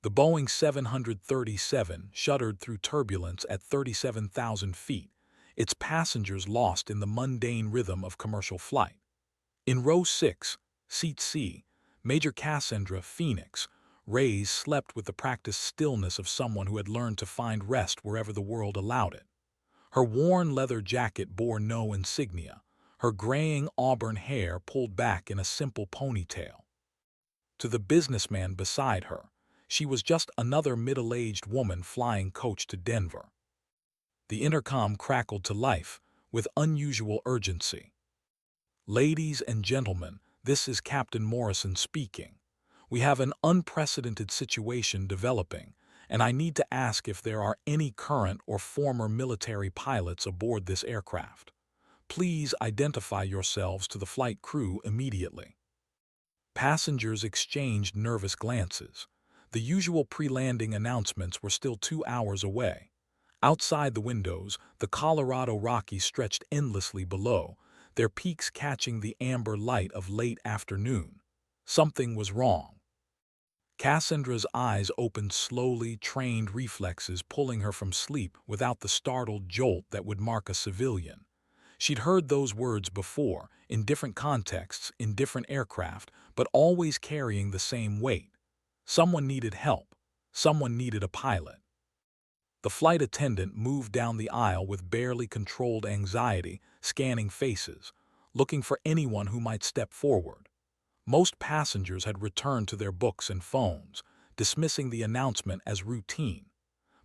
The Boeing 737 shuddered through turbulence at 37,000 feet, its passengers lost in the mundane rhythm of commercial flight. In row 6, seat C, Major Cassandra Phoenix Reyes slept with the practiced stillness of someone who had learned to find rest wherever the world allowed it. Her worn leather jacket bore no insignia, her graying auburn hair pulled back in a simple ponytail. To the businessman beside her, she was just another middle-aged woman flying coach to Denver. The intercom crackled to life with unusual urgency. "Ladies and gentlemen, this is Captain Morrison speaking. We have an unprecedented situation developing, and I need to ask if there are any current or former military pilots aboard this aircraft. Please identify yourselves to the flight crew immediately." Passengers exchanged nervous glances. The usual pre-landing announcements were still 2 hours away. Outside the windows, the Colorado Rockies stretched endlessly below, their peaks catching the amber light of late afternoon. Something was wrong. Cassandra's eyes opened slowly, trained reflexes pulling her from sleep without the startled jolt that would mark a civilian. She'd heard those words before, in different contexts, in different aircraft, but always carrying the same weight. Someone needed help. Someone needed a pilot. The flight attendant moved down the aisle with barely controlled anxiety, scanning faces, looking for anyone who might step forward. Most passengers had returned to their books and phones, dismissing the announcement as routine.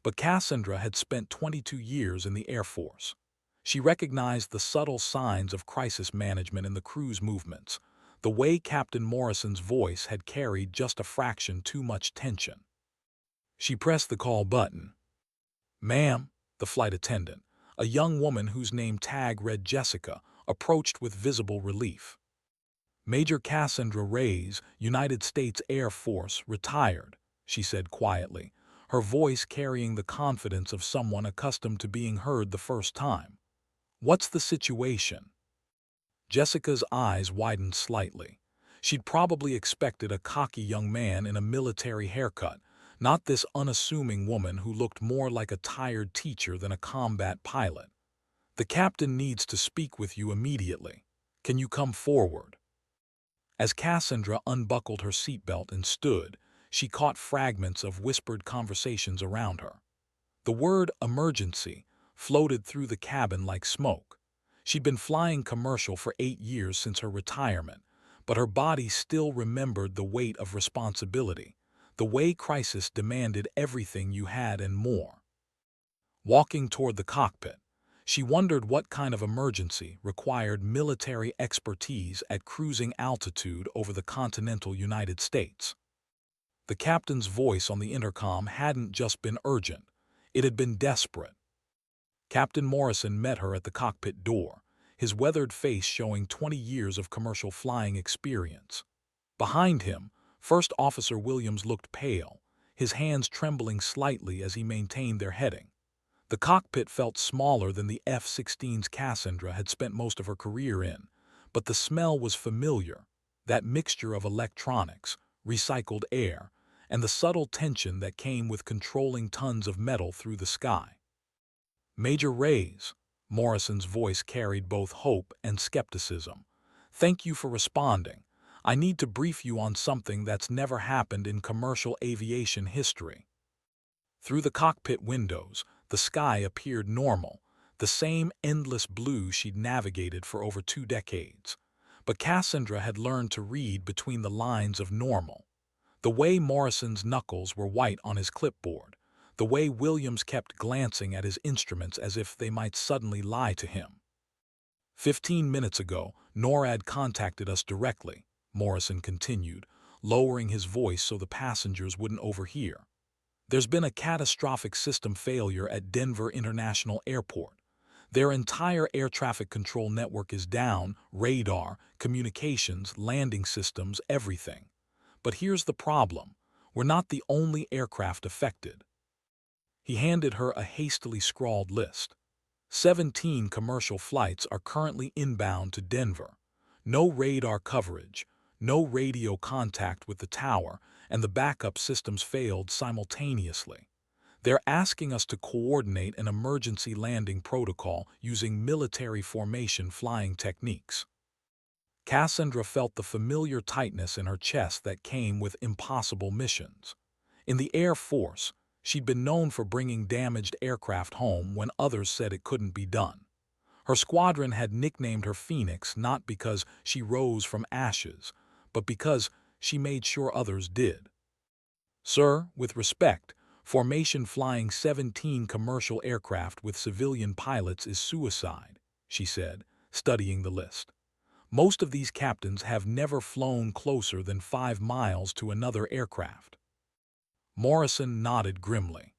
But Cassandra had spent 22 years in the Air Force. She recognized the subtle signs of crisis management in the crew's movements, the way Captain Morrison's voice had carried just a fraction too much tension. She pressed the call button. "Ma'am," the flight attendant, a young woman whose name tag read Jessica, approached with visible relief. "Major Cassandra Reyes, United States Air Force, retired," she said quietly, her voice carrying the confidence of someone accustomed to being heard the first time. "What's the situation?" Jessica's eyes widened slightly. She'd probably expected a cocky young man in a military haircut, not this unassuming woman who looked more like a tired teacher than a combat pilot. "The captain needs to speak with you immediately. Can you come forward?" As Cassandra unbuckled her seatbelt and stood, she caught fragments of whispered conversations around her. The word emergency floated through the cabin like smoke. She'd been flying commercial for 8 years since her retirement, but her body still remembered the weight of responsibility, the way crisis demanded everything you had and more. Walking toward the cockpit, she wondered what kind of emergency required military expertise at cruising altitude over the continental United States. The captain's voice on the intercom hadn't just been urgent, it had been desperate. Captain Morrison met her at the cockpit door, his weathered face showing 20 years of commercial flying experience. Behind him, First Officer Williams looked pale, his hands trembling slightly as he maintained their heading. The cockpit felt smaller than the F-16's Cassandra had spent most of her career in, but the smell was familiar, that mixture of electronics, recycled air, and the subtle tension that came with controlling tons of metal through the sky. "Major Reyes," Morrison's voice carried both hope and skepticism. "Thank you for responding. I need to brief you on something that's never happened in commercial aviation history." Through the cockpit windows, the sky appeared normal, the same endless blue she'd navigated for over 2 decades. But Cassandra had learned to read between the lines of normal. The way Morrison's knuckles were white on his clipboard, the way Williams kept glancing at his instruments as if they might suddenly lie to him. "15 minutes ago, NORAD contacted us directly," Morrison continued, lowering his voice so the passengers wouldn't overhear. "There's been a catastrophic system failure at Denver International Airport. Their entire air traffic control network is down, radar, communications, landing systems, everything. But here's the problem. We're not the only aircraft affected." He handed her a hastily scrawled list. 17 commercial flights are currently inbound to Denver. No radar coverage, no radio contact with the tower, and the backup systems failed simultaneously. They're asking us to coordinate an emergency landing protocol using military formation flying techniques. Cassandra felt the familiar tightness in her chest that came with impossible missions. In the Air Force, she'd been known for bringing damaged aircraft home when others said it couldn't be done. Her squadron had nicknamed her Phoenix not because she rose from ashes, but because she made sure others did. Sir, with respect, formation flying 17 commercial aircraft with civilian pilots is suicide, she said, studying the list. Most of these captains have never flown closer than 5 miles to another aircraft. Morrison nodded grimly.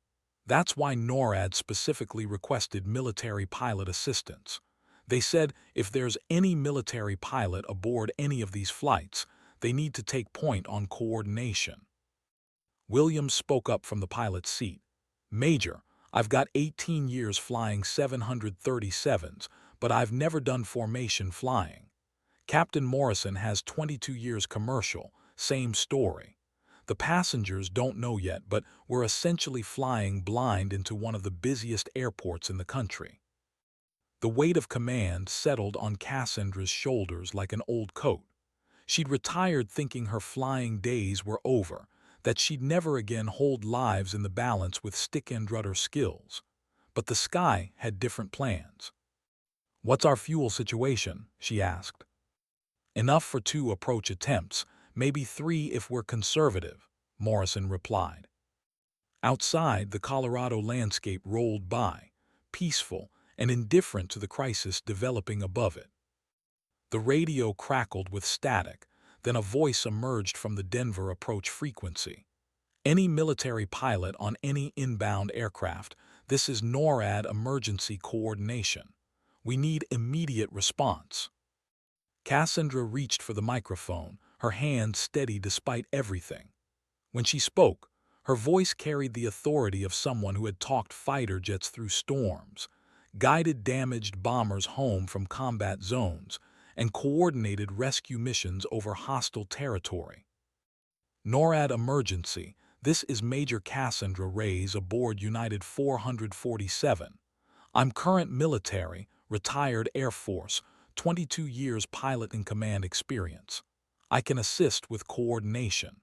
That's why NORAD specifically requested military pilot assistance. They said if there's any military pilot aboard any of these flights, they need to take point on coordination. Williams spoke up from the pilot's seat. Major, I've got 18 years flying 737s, but I've never done formation flying. Captain Morrison has 22 years commercial, same story. The passengers don't know yet, but we're essentially flying blind into one of the busiest airports in the country. The weight of command settled on Cassandra's shoulders like an old coat. She'd retired thinking her flying days were over, that she'd never again hold lives in the balance with stick and rudder skills. But the sky had different plans. "What's our fuel situation?" she asked. "Enough for 2 approach attempts, maybe 3 if we're conservative," Morrison replied. Outside, the Colorado landscape rolled by, peaceful and indifferent to the crisis developing above it. The radio crackled with static, then a voice emerged from the Denver approach frequency. "Any military pilot on any inbound aircraft, this is NORAD emergency coordination. We need immediate response." Cassandra reached for the microphone, her hand steady despite everything. When she spoke, her voice carried the authority of someone who had talked fighter jets through storms, guided damaged bombers home from combat zones, and coordinated rescue missions over hostile territory. "NORAD emergency, this is Major Cassandra Reyes aboard United 447. I'm current military, retired Air Force, 22 years pilot and command experience. I can assist with coordination."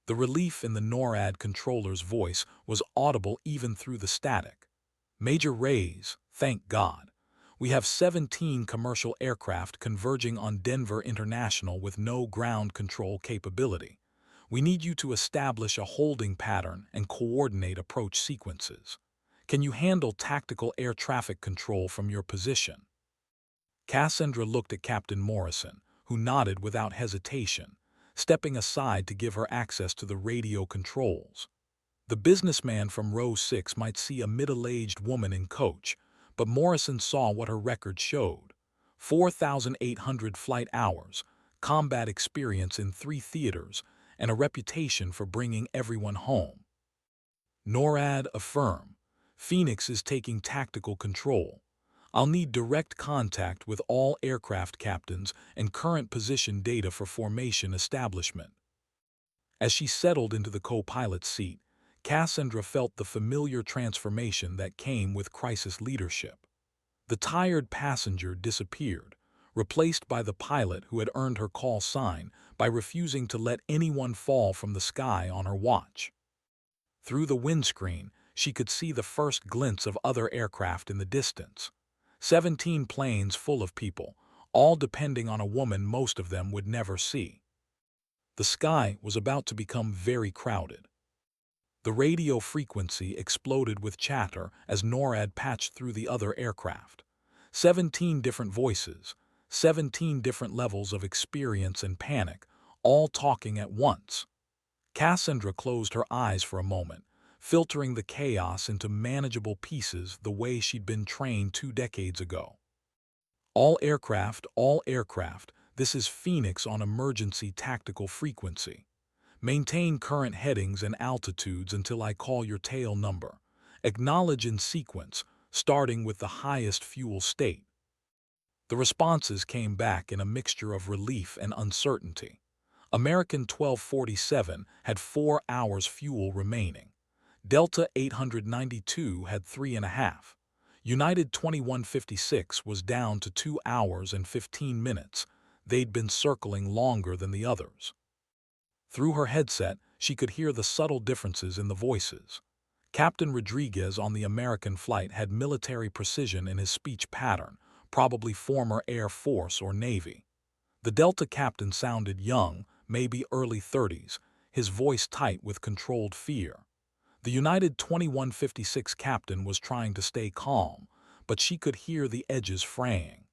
The relief in the NORAD controller's voice was audible even through the static. "Major Reyes, thank God. We have 17 commercial aircraft converging on Denver International with no ground control capability. We need you to establish a holding pattern and coordinate approach sequences. Can you handle tactical air traffic control from your position?" Cassandra looked at Captain Morrison, who nodded without hesitation, stepping aside to give her access to the radio controls. The businessman from row 6 might see a middle-aged woman in coach, but Morrison saw what her record showed: 4,800 flight hours, combat experience in 3 theaters, and a reputation for bringing everyone home. NORAD affirm. Phoenix is taking tactical control. I'll need direct contact with all aircraft captains and current position data for formation establishment. As she settled into the co-pilot seat, Cassandra felt the familiar transformation that came with crisis leadership. The tired passenger disappeared, replaced by the pilot who had earned her call sign by refusing to let anyone fall from the sky on her watch. Through the windscreen, she could see the first glints of other aircraft in the distance. 17 planes full of people, all depending on a woman most of them would never see. The sky was about to become very crowded. The radio frequency exploded with chatter as NORAD patched through the other aircraft. 17 different voices, 17 different levels of experience and panic, all talking at once. Cassandra closed her eyes for a moment, filtering the chaos into manageable pieces the way she'd been trained 2 decades ago. All aircraft, this is Phoenix on emergency tactical frequency. Maintain current headings and altitudes until I call your tail number. Acknowledge in sequence, starting with the highest fuel state. The responses came back in a mixture of relief and uncertainty. American 1247 had 4 hours fuel remaining. Delta 892 had 3.5. United 2156 was down to 2 hours and 15 minutes. They'd been circling longer than the others. Through her headset, she could hear the subtle differences in the voices. Captain Rodriguez on the American flight had military precision in his speech pattern, probably former Air Force or Navy. The Delta captain sounded young, maybe early 30s, his voice tight with controlled fear. The United 2156 captain was trying to stay calm, but she could hear the edges fraying.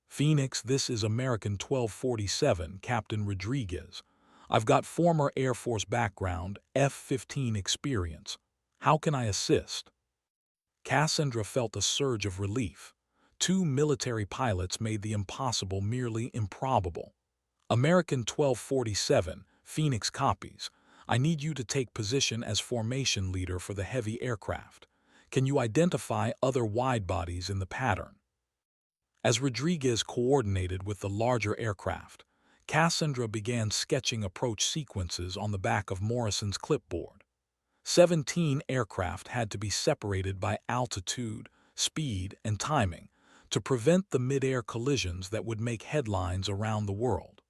"Phoenix, this is American 1247, Captain Rodriguez. I've got former Air Force background, F-15 experience. How can I assist?" Cassandra felt a surge of relief. 2 military pilots made the impossible merely improbable. "American 1247, Phoenix copies. I need you to take position as formation leader for the heavy aircraft. Can you identify other wide-bodies in the pattern?" As Rodriguez coordinated with the larger aircraft, Cassandra began sketching approach sequences on the back of Morrison's clipboard. 17 aircraft had to be separated by altitude, speed, and timing to prevent the mid-air collisions that would make headlines around the world.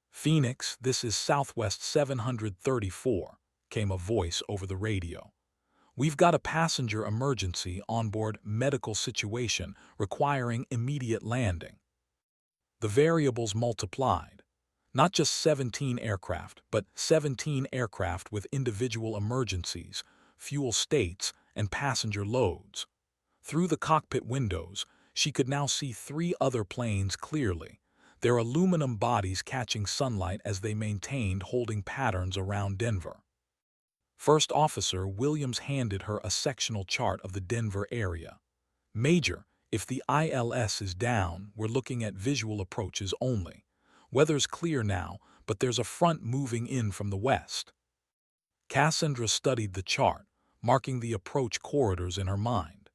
"Phoenix, this is Southwest 734, came a voice over the radio. "We've got a passenger emergency onboard, medical situation requiring immediate landing." The variables multiplied. Not just 17 aircraft, but 17 aircraft with individual emergencies, fuel states, and passenger loads. Through the cockpit windows, she could now see 3 other planes clearly, their aluminum bodies catching sunlight as they maintained holding patterns around Denver. First Officer Williams handed her a sectional chart of the Denver area. "Major, if the ILS is down, we're looking at visual approaches only. Weather's clear now, but there's a front moving in from the west." Cassandra studied the chart, marking the approach corridors in her mind.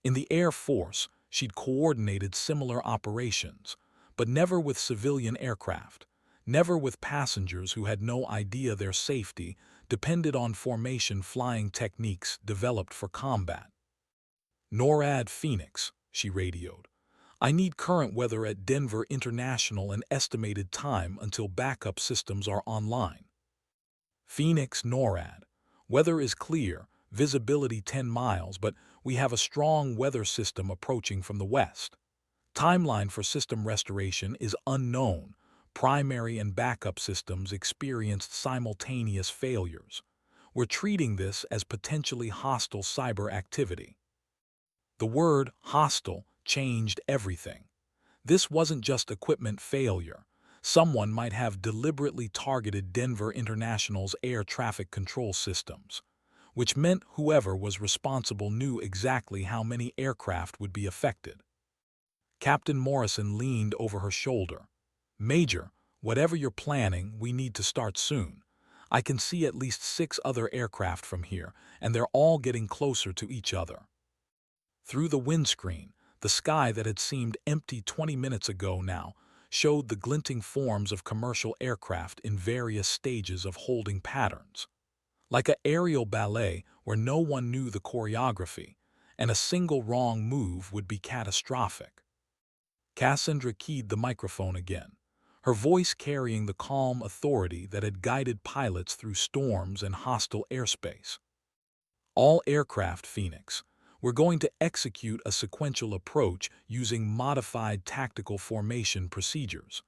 In the Air Force, she'd coordinated similar operations, but never with civilian aircraft, never with passengers who had no idea their safety depended on formation flying techniques developed for combat. "NORAD Phoenix," she radioed. "I need current weather at Denver International and estimated time until backup systems are online." "Phoenix NORAD. Weather is clear, visibility 10 miles, but we have a strong weather system approaching from the west. Timeline for system restoration is unknown. Primary and backup systems experienced simultaneous failures. We're treating this as potentially hostile cyber activity." The word hostile changed everything. This wasn't just equipment failure. Someone might have deliberately targeted Denver International's air traffic control systems, which meant whoever was responsible knew exactly how many aircraft would be affected. Captain Morrison leaned over her shoulder. "Major, whatever you're planning, we need to start soon. I can see at least 6 other aircraft from here, and they're all getting closer to each other." Through the windscreen, the sky that had seemed empty 20 minutes ago now showed the glinting forms of commercial aircraft in various stages of holding patterns. Like an aerial ballet where no one knew the choreography, and a single wrong move would be catastrophic. Cassandra keyed the microphone again, her voice carrying the calm authority that had guided pilots through storms and hostile airspace. "All aircraft, Phoenix. We're going to execute a sequential approach using modified tactical formation procedures.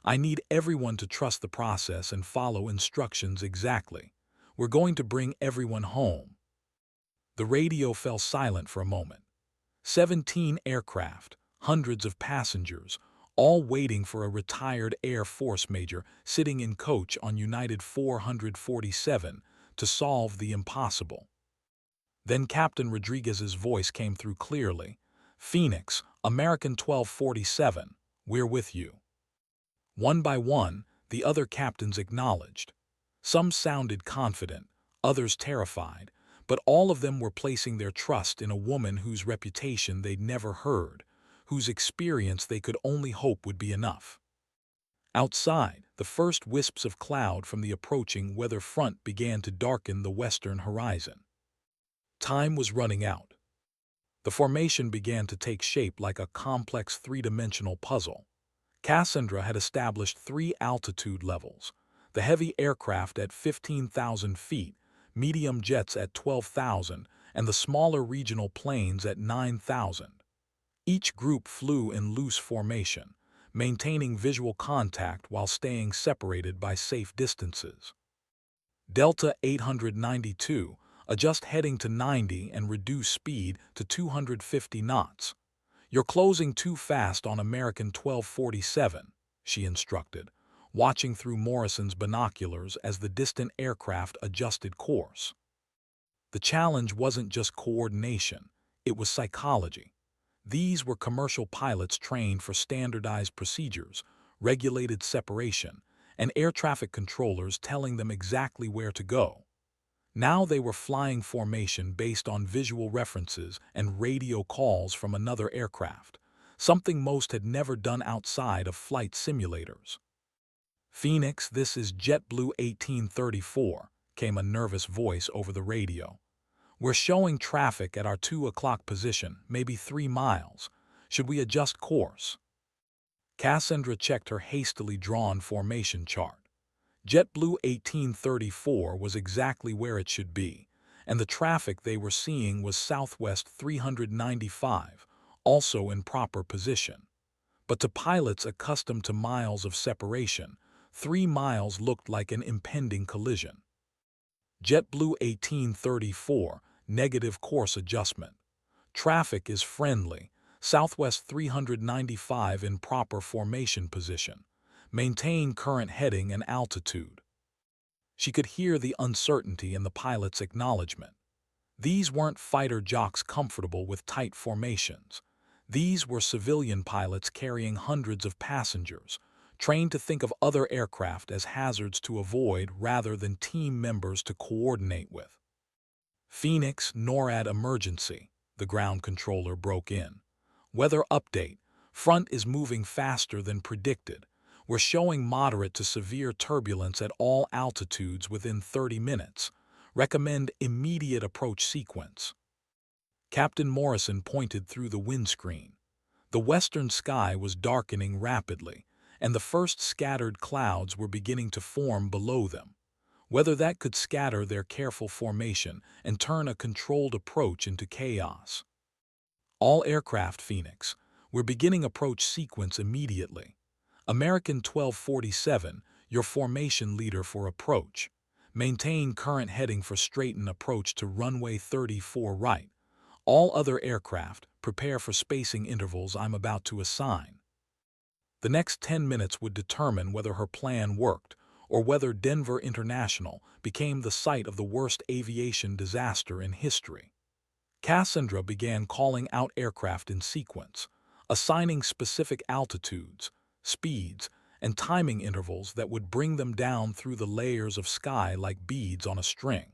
I need everyone to trust the process and follow instructions exactly. We're going to bring everyone home." The radio fell silent for a moment. 17 aircraft, hundreds of passengers, all waiting for a retired Air Force major sitting in coach on United 447 to solve the impossible. Then Captain Rodriguez's voice came through clearly. "Phoenix, American 1247, we're with you." One by one, the other captains acknowledged. Some sounded confident, others terrified, but all of them were placing their trust in a woman whose reputation they'd never heard, whose experience they could only hope would be enough. Outside, the first wisps of cloud from the approaching weather front began to darken the western horizon. Time was running out. The formation began to take shape like a complex three-dimensional puzzle. Cassandra had established 3 altitude levels: the heavy aircraft at 15,000 feet, medium jets at 12,000, and the smaller regional planes at 9,000. Each group flew in loose formation, maintaining visual contact while staying separated by safe distances. Delta 892, adjust heading to 90 and reduce speed to 250 knots. You're closing too fast on American 1247, she instructed, watching through Morrison's binoculars as the distant aircraft adjusted course. The challenge wasn't just coordination, it was psychology. These were commercial pilots trained for standardized procedures, regulated separation, and air traffic controllers telling them exactly where to go. Now they were flying formation based on visual references and radio calls from another aircraft, something most had never done outside of flight simulators. "Phoenix, this is JetBlue 1834, came a nervous voice over the radio. "We're showing traffic at our 2 o'clock position, maybe 3 miles. Should we adjust course?" Cassandra checked her hastily drawn formation chart. JetBlue 1834 was exactly where it should be, and the traffic they were seeing was Southwest 395, also in proper position. But to pilots accustomed to miles of separation, 3 miles looked like an impending collision. JetBlue 1834, negative course adjustment. Traffic is friendly, Southwest 395 in proper formation position. Maintain current heading and altitude. She could hear the uncertainty in the pilot's acknowledgement. These weren't fighter jocks comfortable with tight formations. These were civilian pilots carrying hundreds of passengers, trained to think of other aircraft as hazards to avoid rather than team members to coordinate with. "Phoenix, NORAD emergency," the ground controller broke in. "Weather update. Front is moving faster than predicted. We're showing moderate to severe turbulence at all altitudes within 30 minutes. Recommend immediate approach sequence." Captain Morrison pointed through the windscreen. The western sky was darkening rapidly, and the first scattered clouds were beginning to form below them. Whether that could scatter their careful formation and turn a controlled approach into chaos. "All aircraft, Phoenix. We're beginning approach sequence immediately. American 1247, your formation leader for approach. Maintain current heading for straighten approach to runway 34 right. All other aircraft, prepare for spacing intervals I'm about to assign." The next 10 minutes would determine whether her plan worked or whether Denver International became the site of the worst aviation disaster in history. Cassandra began calling out aircraft in sequence, assigning specific altitudes, speeds, and timing intervals that would bring them down through the layers of sky like beads on a string.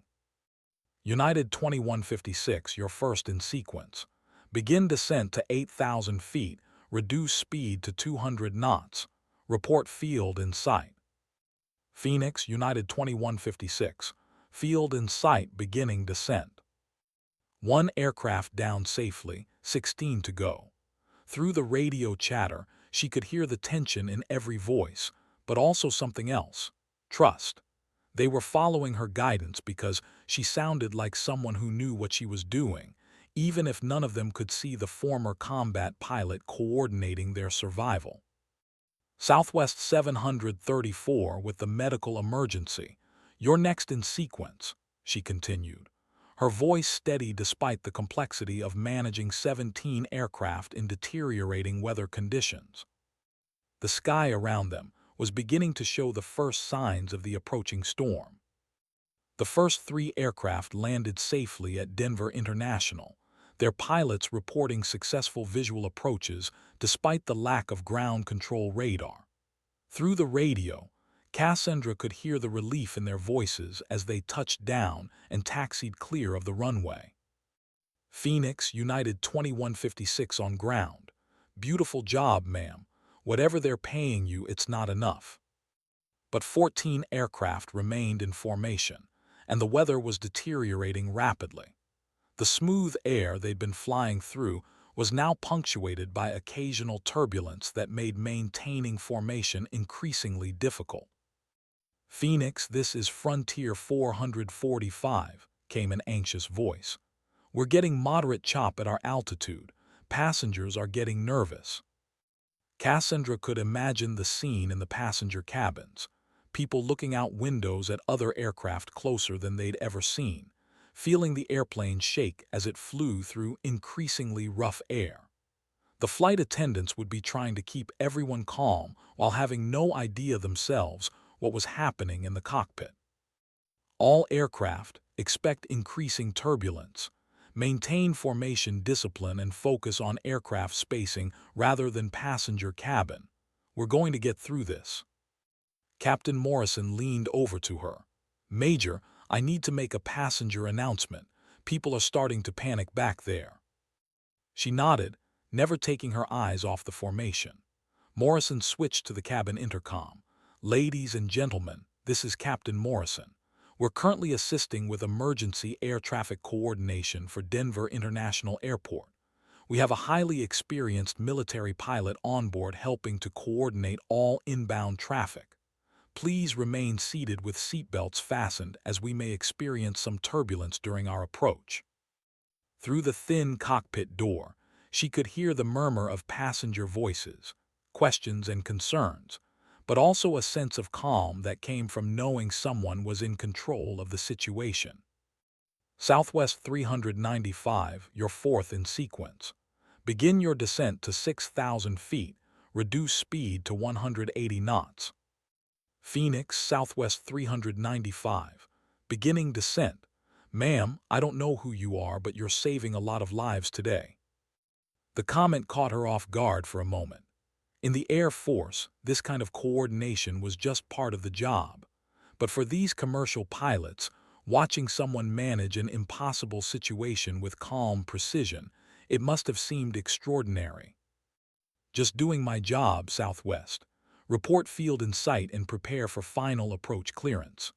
"United 2156, you're first in sequence. Begin descent to 8,000 feet, reduce speed to 200 knots. Report field in sight." "Phoenix, United 2156, field in sight beginning descent." 1 aircraft down safely, 16 to go. Through the radio chatter, she could hear the tension in every voice, but also something else: trust. They were following her guidance because she sounded like someone who knew what she was doing, even if none of them could see the former combat pilot coordinating their survival. "Southwest 734 with the medical emergency. You're next in sequence," she continued, her voice steady despite the complexity of managing 17 aircraft in deteriorating weather conditions. The sky around them was beginning to show the first signs of the approaching storm. The first 3 aircraft landed safely at Denver International, their pilots reporting successful visual approaches despite the lack of ground control radar. Through the radio, Cassandra could hear the relief in their voices as they touched down and taxied clear of the runway. "Phoenix, United 2156 on ground. Beautiful job, ma'am. Whatever they're paying you, it's not enough. But 14 aircraft remained in formation, and the weather was deteriorating rapidly. The smooth air they'd been flying through was now punctuated by occasional turbulence that made maintaining formation increasingly difficult. "Phoenix, this is Frontier 445, came an anxious voice. "We're getting moderate chop at our altitude. Passengers are getting nervous." Cassandra could imagine the scene in the passenger cabins, people looking out windows at other aircraft closer than they'd ever seen, feeling the airplane shake as it flew through increasingly rough air. The flight attendants would be trying to keep everyone calm while having no idea themselves what was happening in the cockpit. "All aircraft, expect increasing turbulence. Maintain formation discipline and focus on aircraft spacing rather than passenger cabin. We're going to get through this." Captain Morrison leaned over to her. "Major, I need to make a passenger announcement. People are starting to panic back there." She nodded, never taking her eyes off the formation. Morrison switched to the cabin intercom. "Ladies and gentlemen, this is Captain Morrison. We're currently assisting with emergency air traffic coordination for Denver International Airport. We have a highly experienced military pilot on board helping to coordinate all inbound traffic. Please remain seated with seatbelts fastened as we may experience some turbulence during our approach." Through the thin cockpit door, she could hear the murmur of passenger voices, questions and concerns, but also a sense of calm that came from knowing someone was in control of the situation. "Southwest 395, you're fourth in sequence. Begin your descent to 6,000 feet, reduce speed to 180 knots. "Phoenix, Southwest 395. Beginning descent. Ma'am, I don't know who you are, but you're saving a lot of lives today." The comment caught her off guard for a moment. In the Air Force, this kind of coordination was just part of the job. But for these commercial pilots, watching someone manage an impossible situation with calm precision, it must have seemed extraordinary. "Just doing my job, Southwest. Report field in sight and prepare for final approach clearance."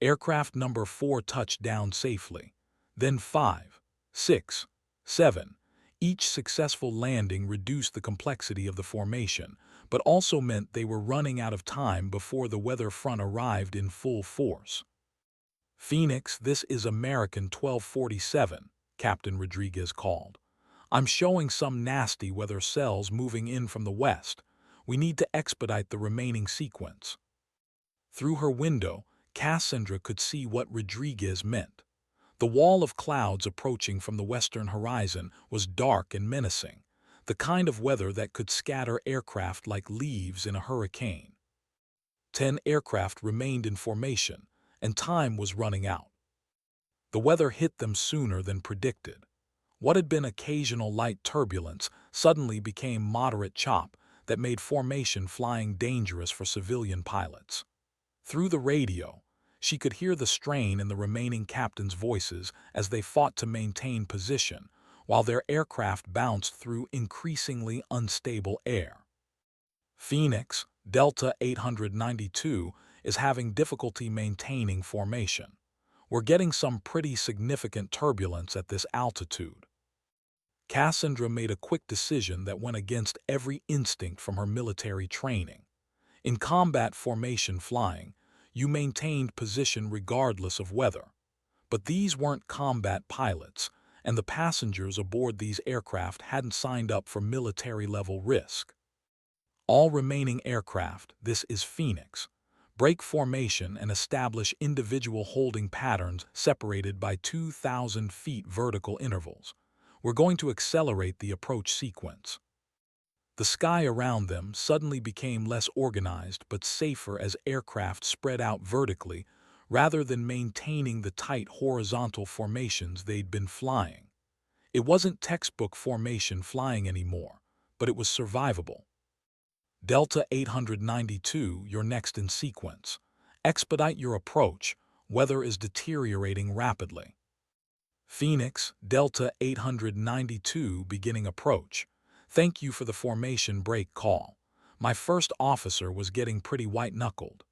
Aircraft number 4 touched down safely. Then 5, 6, 7. Each successful landing reduced the complexity of the formation, but also meant they were running out of time before the weather front arrived in full force. "Phoenix, this is American 1247, Captain Rodriguez called. "I'm showing some nasty weather cells moving in from the west. We need to expedite the remaining sequence." Through her window, Cassandra could see what Rodriguez meant. The wall of clouds approaching from the western horizon was dark and menacing, the kind of weather that could scatter aircraft like leaves in a hurricane. 10 aircraft remained in formation, and time was running out. The weather hit them sooner than predicted. What had been occasional light turbulence suddenly became moderate chop that made formation flying dangerous for civilian pilots. Through the radio, she could hear the strain in the remaining captains' voices as they fought to maintain position, while their aircraft bounced through increasingly unstable air. "Phoenix, Delta 892, is having difficulty maintaining formation. We're getting some pretty significant turbulence at this altitude." Cassandra made a quick decision that went against every instinct from her military training. In combat formation flying, you maintained position regardless of weather. But these weren't combat pilots, and the passengers aboard these aircraft hadn't signed up for military-level risk. "All remaining aircraft, this is Phoenix. Break formation and establish individual holding patterns separated by 2,000 feet vertical intervals. We're going to accelerate the approach sequence." The sky around them suddenly became less organized but safer as aircraft spread out vertically rather than maintaining the tight horizontal formations they'd been flying. It wasn't textbook formation flying anymore, but it was survivable. "Delta 892, you're next in sequence. Expedite your approach. Weather is deteriorating rapidly." "Phoenix, Delta 892 beginning approach. Thank you for the formation break call. My first officer was getting pretty white-knuckled.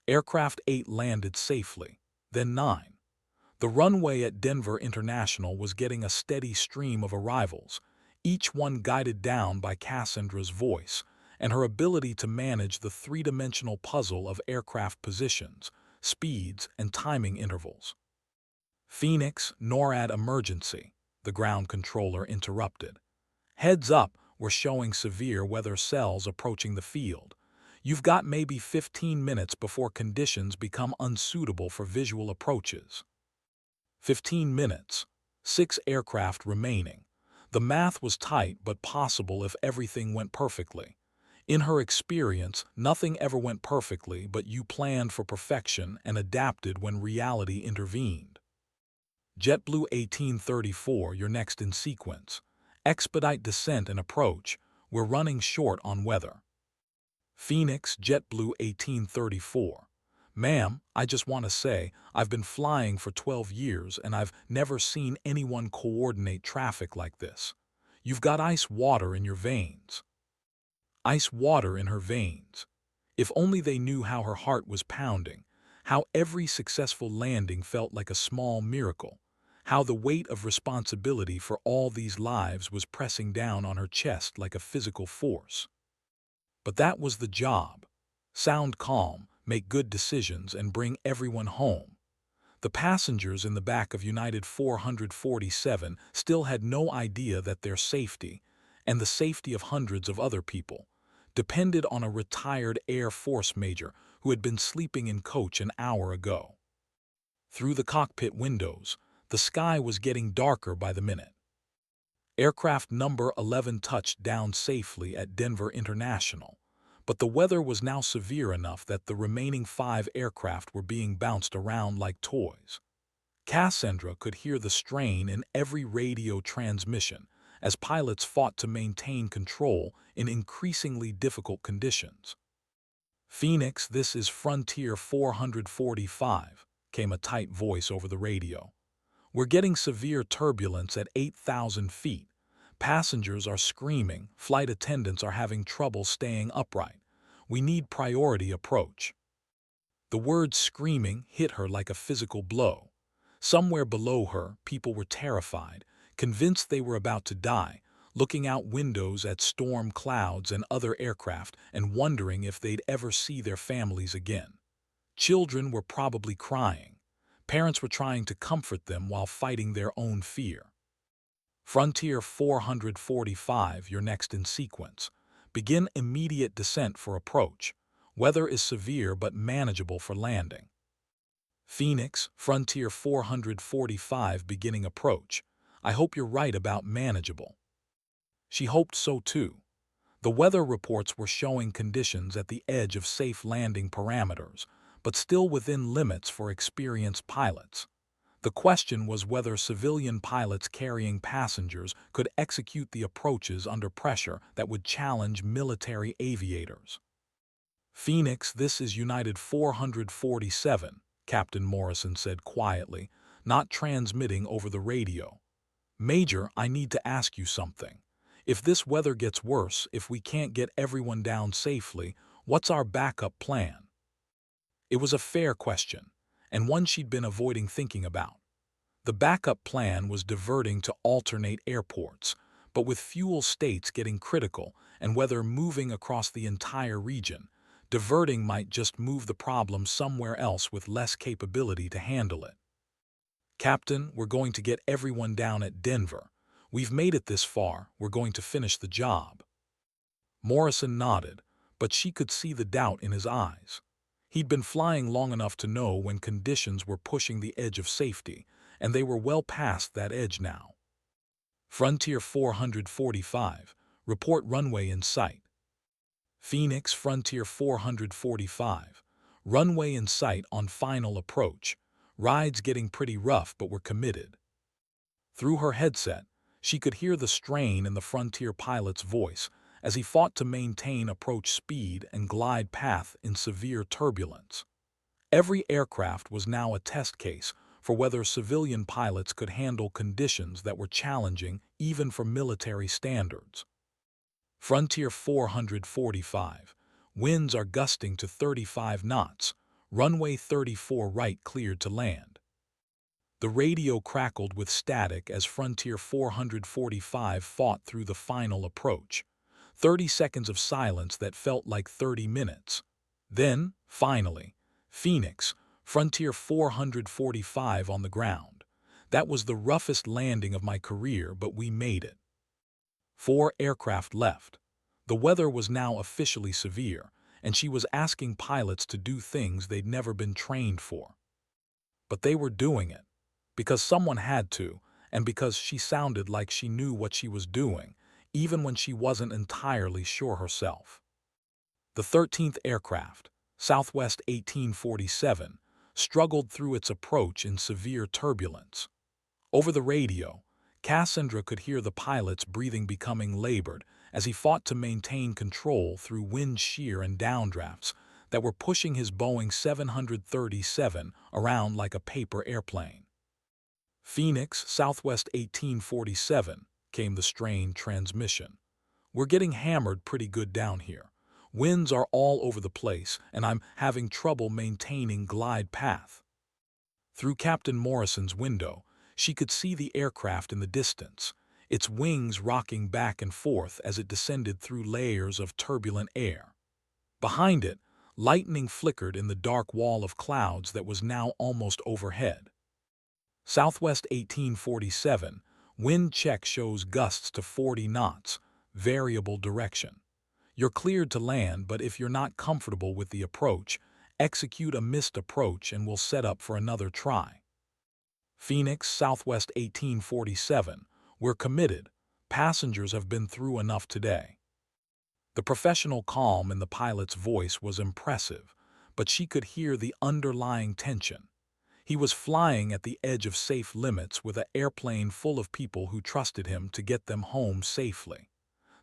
Aircraft 8 landed safely, then 9. The runway at Denver International was getting a steady stream of arrivals, each one guided down by Cassandra's voice and her ability to manage the three-dimensional puzzle of aircraft positions, speeds, and timing intervals. Phoenix, NORAD emergency, the ground controller interrupted. Heads up, we're showing severe weather cells approaching the field. You've got maybe 15 minutes before conditions become unsuitable for visual approaches. 15 minutes. 6 aircraft remaining. The math was tight but possible if everything went perfectly. In her experience, nothing ever went perfectly, but you planned for perfection and adapted when reality intervened. JetBlue 1834, you're next in sequence. Expedite descent and approach. We're running short on weather. Phoenix, JetBlue 1834. Ma'am, I just want to say, I've been flying for 12 years and I've never seen anyone coordinate traffic like this. You've got ice water in your veins. Ice water in her veins. If only they knew how her heart was pounding, how every successful landing felt like a small miracle, how the weight of responsibility for all these lives was pressing down on her chest like a physical force. But that was the job. Sound calm, make good decisions, and bring everyone home. The passengers in the back of United 447 still had no idea that their safety, and the safety of hundreds of other people, depended on a retired Air Force major who had been sleeping in coach an hour ago. Through the cockpit windows, the sky was getting darker by the minute. Aircraft number 11 touched down safely at Denver International, but the weather was now severe enough that the remaining 5 aircraft were being bounced around like toys. Cassandra could hear the strain in every radio transmission as pilots fought to maintain control in increasingly difficult conditions. Phoenix, this is Frontier 445, came a tight voice over the radio. We're getting severe turbulence at 8,000 feet. Passengers are screaming, flight attendants are having trouble staying upright. We need priority approach. The word screaming hit her like a physical blow. Somewhere below her, people were terrified, convinced they were about to die, looking out windows at storm clouds and other aircraft and wondering if they'd ever see their families again. Children were probably crying. Parents were trying to comfort them while fighting their own fear. Frontier 445, you're next in sequence. Begin immediate descent for approach. Weather is severe but manageable for landing. Phoenix, Frontier 445, beginning approach. I hope you're right about manageable. She hoped so too. The weather reports were showing conditions at the edge of safe landing parameters, but still within limits for experienced pilots. The question was whether civilian pilots carrying passengers could execute the approaches under pressure that would challenge military aviators. Phoenix, this is United 447, Captain Morrison said quietly, not transmitting over the radio. Major, I need to ask you something. If this weather gets worse, if we can't get everyone down safely, what's our backup plan? It was a fair question, and one she'd been avoiding thinking about. The backup plan was diverting to alternate airports, but with fuel states getting critical and weather moving across the entire region, diverting might just move the problem somewhere else with less capability to handle it. Captain, we're going to get everyone down at Denver. We've made it this far, we're going to finish the job. Morrison nodded, but she could see the doubt in his eyes. He'd been flying long enough to know when conditions were pushing the edge of safety, and they were well past that edge now. Frontier 445, report runway in sight. Phoenix, Frontier 445, runway in sight on final approach. Ride's getting pretty rough, but we're committed. Through her headset, she could hear the strain in the Frontier pilot's voice as he fought to maintain approach speed and glide path in severe turbulence. Every aircraft was now a test case for whether civilian pilots could handle conditions that were challenging even for military standards. Frontier 445. Winds are gusting to 35 knots. Runway 34 right cleared to land. The radio crackled with static as Frontier 445 fought through the final approach. 30 seconds of silence that felt like 30 minutes. Then, finally, Phoenix, Frontier 445 on the ground. That was the roughest landing of my career, but we made it. 4 aircraft left. The weather was now officially severe, and she was asking pilots to do things they'd never been trained for. But they were doing it, because someone had to, and because she sounded like she knew what she was doing, even when she wasn't entirely sure herself. The 13th aircraft, Southwest 1847, struggled through its approach in severe turbulence. Over the radio, Cassandra could hear the pilot's breathing becoming labored as he fought to maintain control through wind shear and downdrafts that were pushing his Boeing 737 around like a paper airplane. Phoenix, Southwest 1847, came the strained transmission. We're getting hammered pretty good down here. Winds are all over the place, and I'm having trouble maintaining glide path. Through Captain Morrison's window, she could see the aircraft in the distance, its wings rocking back and forth as it descended through layers of turbulent air. Behind it, lightning flickered in the dark wall of clouds that was now almost overhead. Southwest 1847, wind check shows gusts to 40 knots, variable direction. You're cleared to land, but if you're not comfortable with the approach, execute a missed approach and we'll set up for another try. Phoenix, Southwest 1847, we're committed. Passengers have been through enough today. The professional calm in the pilot's voice was impressive, but she could hear the underlying tension. He was flying at the edge of safe limits with an airplane full of people who trusted him to get them home safely.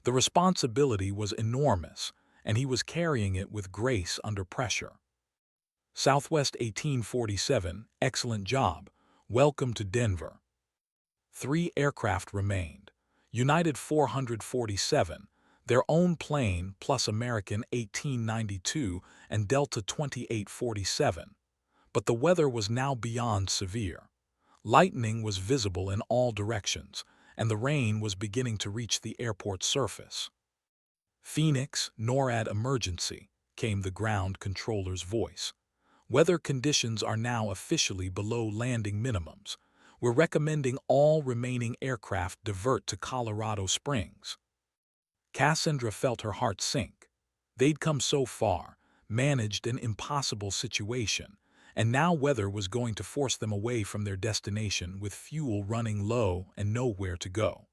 The responsibility was enormous, and he was carrying it with grace under pressure. Southwest 1847, excellent job. Welcome to Denver. 3 aircraft remained. United 447, their own plane plus American 1892 and Delta 2847. But the weather was now beyond severe. Lightning was visible in all directions, and the rain was beginning to reach the airport surface. Phoenix, NORAD emergency, came the ground controller's voice. Weather conditions are now officially below landing minimums. We're recommending all remaining aircraft divert to Colorado Springs. Cassandra felt her heart sink. They'd come so far, managed an impossible situation, and now weather was going to force them away from their destination with fuel running low and nowhere to go.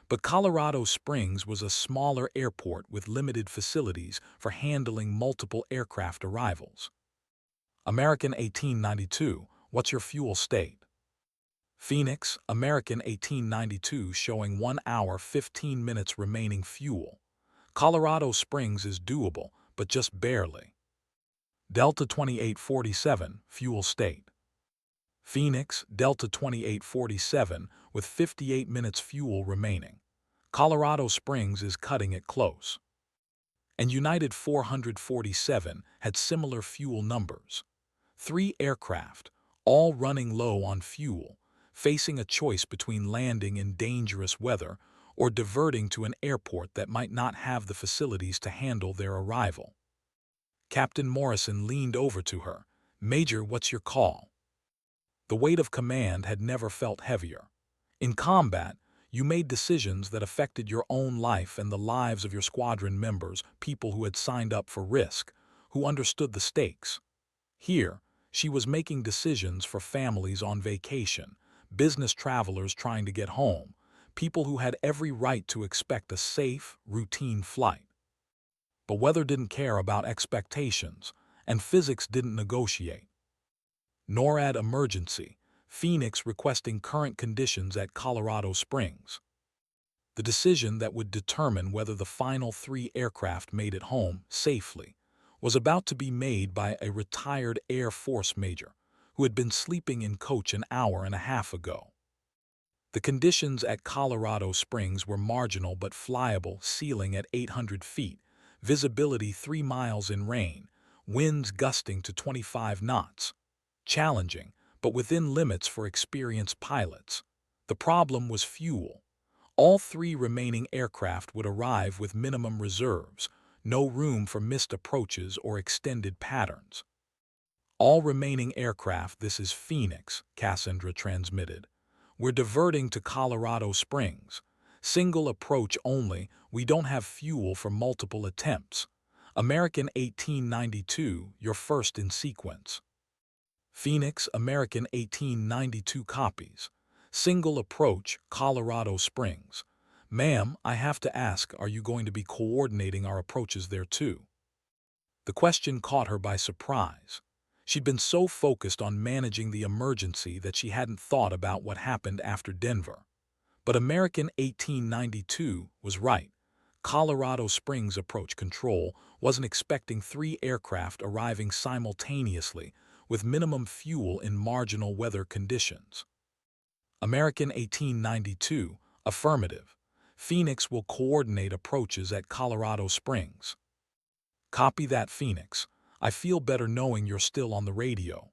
But Colorado Springs was a smaller airport with limited facilities for handling multiple aircraft arrivals. American 1892, what's your fuel state? Phoenix, American 1892 showing 1 hour 15 minutes remaining fuel. Colorado Springs is doable, but just barely. Delta 2847, fuel state. Phoenix, Delta 2847 with 58 minutes fuel remaining. Colorado Springs is cutting it close. And United 447 had similar fuel numbers. 3 aircraft, all running low on fuel, facing a choice between landing in dangerous weather or diverting to an airport that might not have the facilities to handle their arrival. Captain Morrison leaned over to her. Major, what's your call? The weight of command had never felt heavier. In combat, you made decisions that affected your own life and the lives of your squadron members, people who had signed up for risk, who understood the stakes. Here, she was making decisions for families on vacation, business travelers trying to get home, people who had every right to expect a safe, routine flight. But weather didn't care about expectations, and physics didn't negotiate. NORAD emergency, Phoenix requesting current conditions at Colorado Springs. The decision that would determine whether the final 3 aircraft made it home safely was about to be made by a retired Air Force major who had been sleeping in coach an hour and a half ago. The conditions at Colorado Springs were marginal but flyable, ceiling at 800 feet, visibility 3 miles in rain, winds gusting to 25 knots. Challenging, but within limits for experienced pilots. The problem was fuel. All 3 remaining aircraft would arrive with minimum reserves, no room for missed approaches or extended patterns. All remaining aircraft, this is Phoenix, Cassandra transmitted. We're diverting to Colorado Springs. Single approach only, we don't have fuel for multiple attempts. American 1892, your first in sequence. Phoenix, American 1892 copies. Single approach, Colorado Springs. Ma'am, I have to ask, are you going to be coordinating our approaches there too? The question caught her by surprise. She'd been so focused on managing the emergency that she hadn't thought about what happened after Denver. But American 1892 was right. Colorado Springs Approach Control wasn't expecting 3 aircraft arriving simultaneously with minimum fuel in marginal weather conditions. American 1892, affirmative. Phoenix will coordinate approaches at Colorado Springs. Copy that, Phoenix. I feel better knowing you're still on the radio.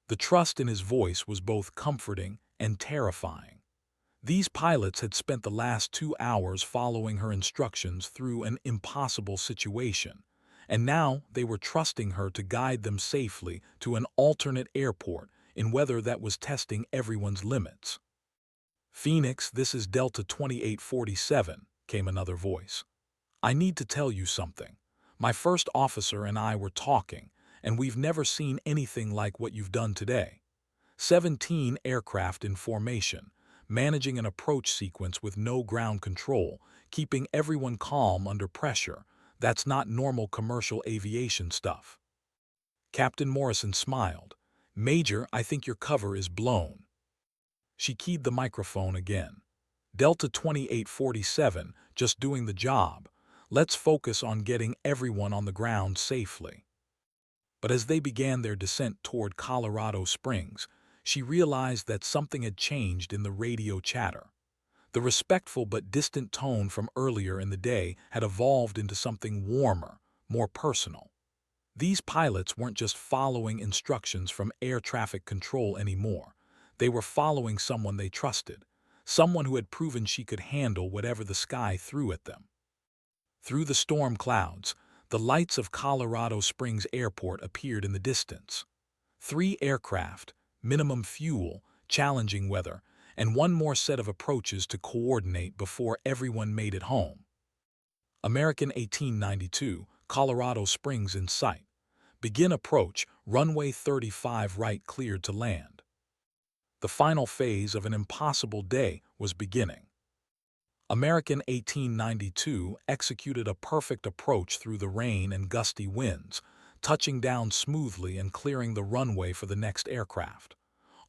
The trust in his voice was both comforting and terrifying. These pilots had spent the last 2 hours following her instructions through an impossible situation, and now they were trusting her to guide them safely to an alternate airport in weather that was testing everyone's limits. Phoenix, this is Delta 2847, came another voice. I need to tell you something. My first officer and I were talking, and we've never seen anything like what you've done today. 17 aircraft in formation, managing an approach sequence with no ground control, keeping everyone calm under pressure. That's not normal commercial aviation stuff. Captain Morrison smiled. Major, I think your cover is blown. She keyed the microphone again. Delta 2847, just doing the job. Let's focus on getting everyone on the ground safely. But as they began their descent toward Colorado Springs, she realized that something had changed in the radio chatter. The respectful but distant tone from earlier in the day had evolved into something warmer, more personal. These pilots weren't just following instructions from air traffic control anymore. They were following someone they trusted, someone who had proven she could handle whatever the sky threw at them. Through the storm clouds, the lights of Colorado Springs Airport appeared in the distance. 3 aircraft, minimum fuel, challenging weather, and 1 more set of approaches to coordinate before everyone made it home. American 1892, Colorado Springs in sight. Begin approach, runway 35 right cleared to land. The final phase of an impossible day was beginning. American 1892 executed a perfect approach through the rain and gusty winds, touching down smoothly and clearing the runway for the next aircraft.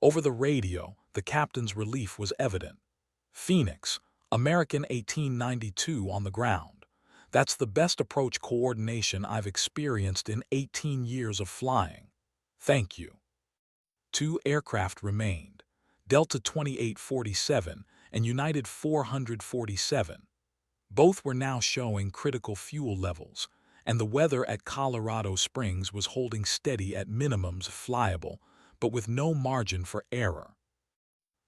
Over the radio, the captain's relief was evident. Phoenix, American 1892 on the ground. That's the best approach coordination I've experienced in 18 years of flying. Thank you. 2 aircraft remained, Delta 2847 and United 447. Both were now showing critical fuel levels, and the weather at Colorado Springs was holding steady at minimums flyable, but with no margin for error.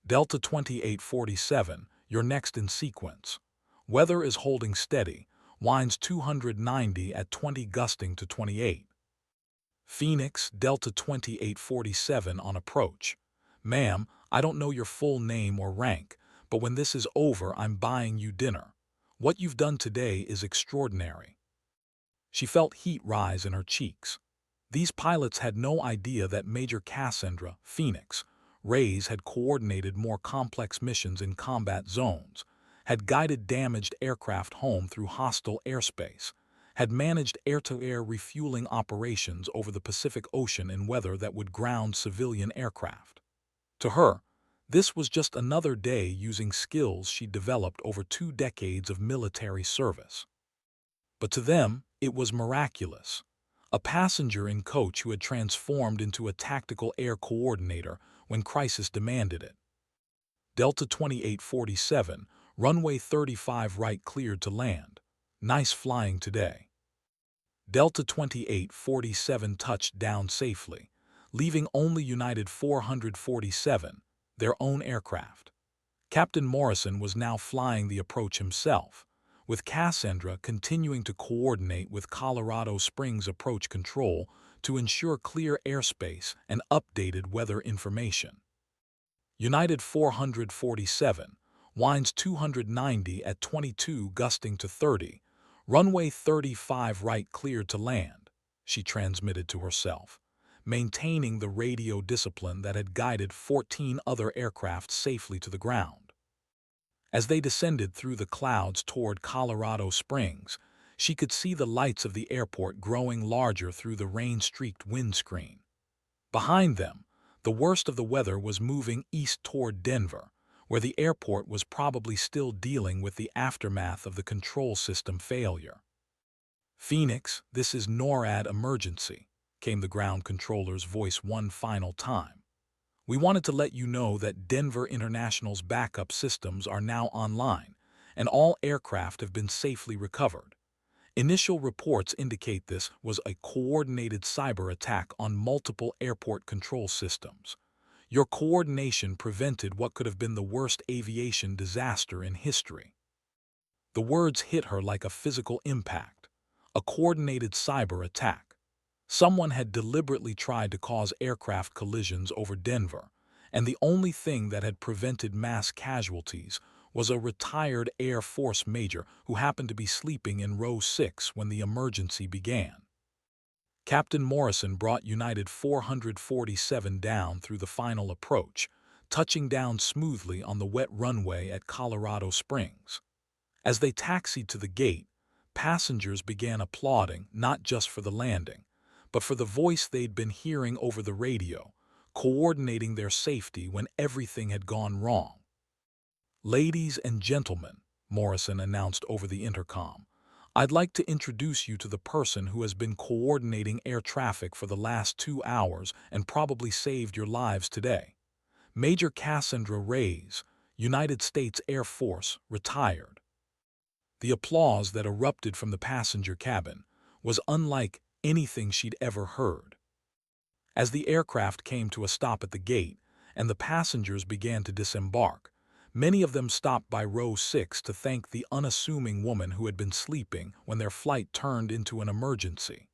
Delta 2847, you're next in sequence. Weather is holding steady, winds 290 at 20 gusting to 28. Phoenix, Delta 2847 on approach. Ma'am, I don't know your full name or rank, but when this is over, I'm buying you dinner. What you've done today is extraordinary. She felt heat rise in her cheeks. These pilots had no idea that Major Cassandra, Phoenix, Reyes had coordinated more complex missions in combat zones, had guided damaged aircraft home through hostile airspace, had managed air-to-air refueling operations over the Pacific Ocean in weather that would ground civilian aircraft. To her, this was just another day using skills she'd developed over 2 decades of military service. But to them, it was miraculous. A passenger in coach who had transformed into a tactical air coordinator when crisis demanded it. Delta 2847, runway 35 right cleared to land. Nice flying today. Delta 2847 touched down safely, leaving only United 447, their own aircraft. Captain Morrison was now flying the approach himself, with Cassandra continuing to coordinate with Colorado Springs Approach Control to ensure clear airspace and updated weather information. United 447 winds 290 at 22 gusting to 30, runway 35 right cleared to land, she transmitted to herself, maintaining the radio discipline that had guided 14 other aircraft safely to the ground. As they descended through the clouds toward Colorado Springs, she could see the lights of the airport growing larger through the rain-streaked windscreen. Behind them, the worst of the weather was moving east toward Denver, where the airport was probably still dealing with the aftermath of the control system failure. "Phoenix, this is NORAD emergency," came the ground controller's voice one final time. "We wanted to let you know that Denver International's backup systems are now online, and all aircraft have been safely recovered. Initial reports indicate this was a coordinated cyber attack on multiple airport control systems. Your coordination prevented what could have been the worst aviation disaster in history." The words hit her like a physical impact. A coordinated cyber attack. Someone had deliberately tried to cause aircraft collisions over Denver, and the only thing that had prevented mass casualties was a retired Air Force major who happened to be sleeping in row 6 when the emergency began. Captain Morrison brought United 447 down through the final approach, touching down smoothly on the wet runway at Colorado Springs. As they taxied to the gate, passengers began applauding not just for the landing, but for the voice they'd been hearing over the radio, coordinating their safety when everything had gone wrong. "Ladies and gentlemen," Morrison announced over the intercom, "I'd like to introduce you to the person who has been coordinating air traffic for the last 2 hours and probably saved your lives today. Major Cassandra Reyes, United States Air Force, retired." The applause that erupted from the passenger cabin was unlike anything she'd ever heard. As the aircraft came to a stop at the gate and the passengers began to disembark, many of them stopped by row 6 to thank the unassuming woman who had been sleeping when their flight turned into an emergency.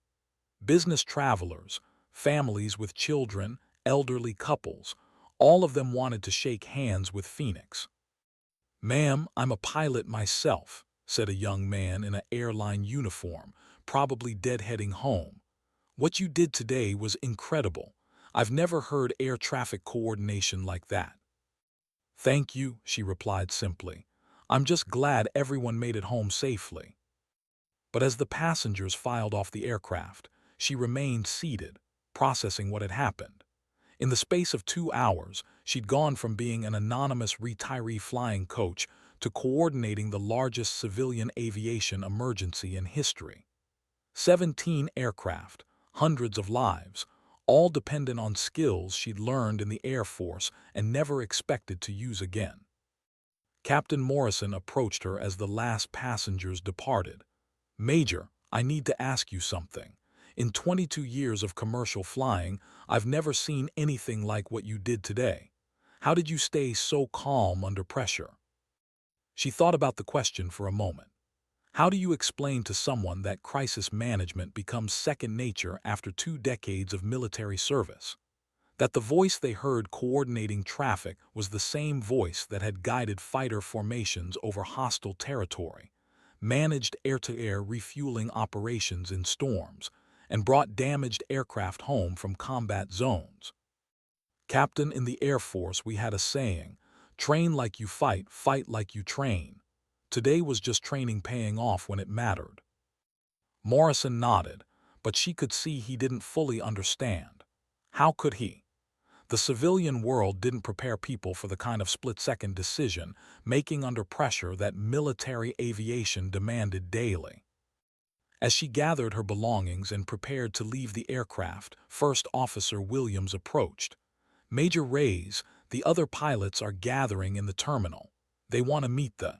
Business travelers, families with children, elderly couples, all of them wanted to shake hands with Phoenix. "Ma'am, I'm a pilot myself," said a young man in an airline uniform, probably deadheading home. "What you did today was incredible. I've never heard air traffic coordination like that." "Thank you," she replied simply. "I'm just glad everyone made it home safely." But as the passengers filed off the aircraft, she remained seated, processing what had happened. In the space of 2 hours, she'd gone from being an anonymous retiree flying coach to coordinating the largest civilian aviation emergency in history. 17 aircraft, hundreds of lives, all dependent on skills she'd learned in the Air Force and never expected to use again. Captain Morrison approached her as the last passengers departed. "Major, I need to ask you something. In 22 years of commercial flying, I've never seen anything like what you did today. How did you stay so calm under pressure?" She thought about the question for a moment. How do you explain to someone that crisis management becomes second nature after 2 decades of military service? That the voice they heard coordinating traffic was the same voice that had guided fighter formations over hostile territory, managed air-to-air refueling operations in storms, and brought damaged aircraft home from combat zones. "Captain, in the Air Force we had a saying, train like you fight, fight like you train. Today was just training paying off when it mattered." Morrison nodded, but she could see he didn't fully understand. How could he? The civilian world didn't prepare people for the kind of split-second decision-making under pressure that military aviation demanded daily. As she gathered her belongings and prepared to leave the aircraft, First Officer Williams approached. "Major Reyes, The other pilots are gathering in the terminal. They want to meet the